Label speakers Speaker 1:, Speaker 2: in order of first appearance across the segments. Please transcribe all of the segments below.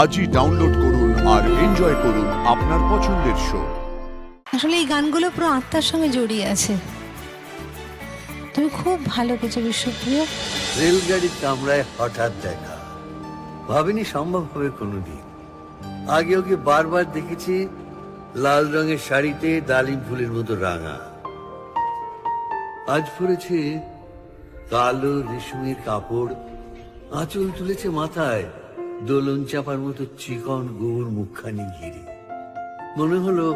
Speaker 1: আজই ডাউনলোড করুন আর এনজয় করুন আপনার পছন্দের শো।
Speaker 2: আসলে এই গানগুলো পুরো আত্মার সঙ্গে জড়িয়ে আছে। তুমি খুব ভালো কিছু বিশ্বপ্রিয়।
Speaker 3: রেলগাড়ির কামরায় হঠাৎ দেখা, ভাবিনি সম্ভব হবে কোনোদিন। আগে ওকে বারবার দেখেছি লাল রঙের শাড়িতে ডালিম ফুলের মতো রাঙা, আজ পরেছে কালো রেশমের কাপড়, আঁচল তুলেছে মাথায়, দোলন চাপার মতো চিকন গোর মুখখানি ঘিরে। মনে হলো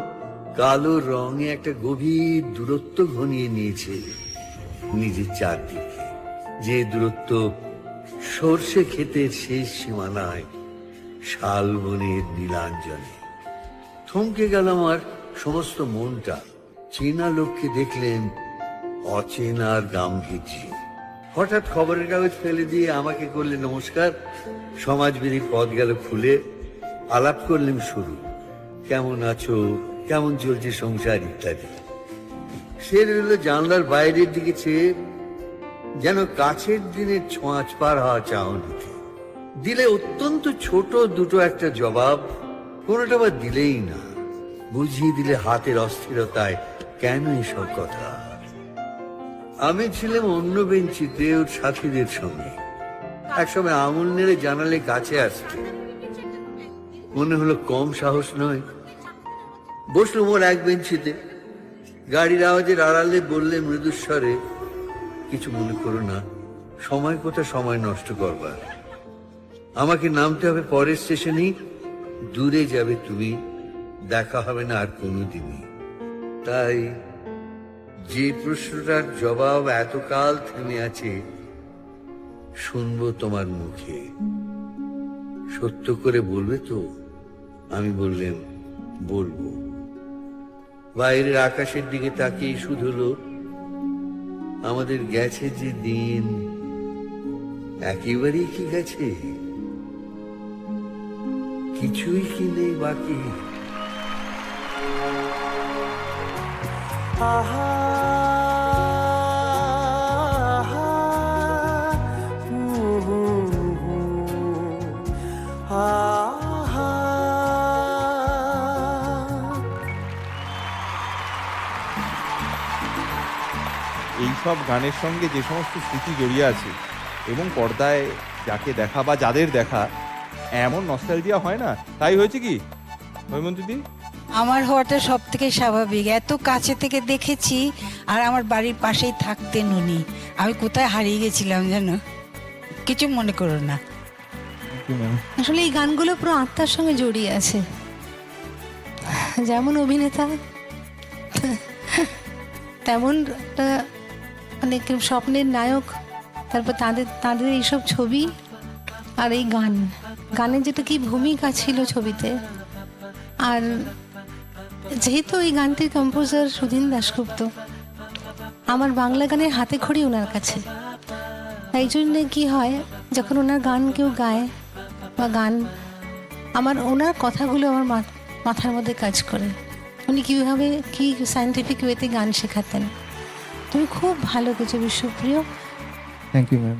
Speaker 3: কালো রঙে একটা গভীর দূরত্ব ঘনিয়ে নিয়েছে নিজের চারদিকে, যে দূরত্ব সর্ষে ক্ষেতের শেষ সীমানায় শালবনের নীলাঞ্জনে। থমকে গেল আমার সমস্ত মনটা। চেনা লোককে দেখলেন অচেনার গাম্ভীর্য। হঠাৎ খবরের কাগজ ফেলে দিয়ে আমাকে করলে নমস্কার, সমাজবিধি পথ গেল খুলে, আলাপ করলেন শুরু, কেমন আছো, কেমন চলছে সংসার ইত্যাদি। সে রইল জানলার বাইরের দিকে চেয়ে, যেন কাছের দিনের ছোঁয়াচ পার হওয়া চাহনিতে। দিলে অত্যন্ত ছোট দুটো একটা জবাব, কোনোটা বা দিলেই না। বুঝিয়ে দিলে হাতের অস্থিরতায় কেন এসব কথা। আমি ছিলাম অন্য বেঞ্চিতে ওর সাথীদের সঙ্গে। একসময় আঙুল নেড়ে জানালে কাছে আসতে, মনে হলো কম সাহস নয়। বসলুম ওর এক বেঞ্চিতে। গাড়ির আওয়াজের আড়ালে বললে মৃদুস্বরে, কিছু মনে করো না, সময় কোথা সময় নষ্ট করবার। আমাকে নামতে হবে পরের স্টেশনেই, দূরে যাবে তুমি, দেখা হবে না আর কোনোদিনই। তাই যে প্রশ্নটার জবাব এতকাল থেমে আছে, শুনবো তোমার মুখে। সত্য করে বলবে তো? আমি বললাম বলবো। বাইরের আকাশের দিকে তাকিয়ে শুধু হলো, আমাদের গেছে যে দিন একেবারেই কি গেছে? কিছুই কি নেই বাকি?
Speaker 4: এইসব গানের সঙ্গে যে সমস্ত স্মৃতি জড়িয়ে আছে এবং পর্দায় যাকে দেখা বা যাদের দেখা এমন নস্টালজিয়া হয় না, তাই হয়েছে কি হৈমন্তীদি?
Speaker 5: আমার হওয়াটা সব থেকে স্বাভাবিক। এত কাছে থেকে দেখেছি, আর আমার বাড়ির পাশেই থাকতেন উনি। আমি কোথায় হারিয়ে গেছিলাম যেন, কিছু মনে করো না।
Speaker 2: আসলে এই গানগুলো পুরো আত্মার সঙ্গে জড়িয়ে আছে। যেমন অভিনেতা, তেমন একটা মানে স্বপ্নের নায়ক, তারপর তাদের এইসব ছবি আর এই গানের যেটা কি ভূমিকা ছিল ছবিতে। আর যেহেতু এই গানটির কম্পোজার সুধীন দাশগুপ্ত, আমার বাংলা গানের হাতে খড়ি ওনার কাছে। তাই জন্যে কি হয়, যখন ওনার গান কেউ গায় বা আমার ওনার কথাগুলো আমার মাথার মধ্যে কাজ করে। উনি কীভাবে কি সায়েন্টিফিক ওয়েতে গান শেখাতেন। তুমি খুব ভালো কিছু বিশ্বপ্রিয়।
Speaker 6: Thank you ma'am.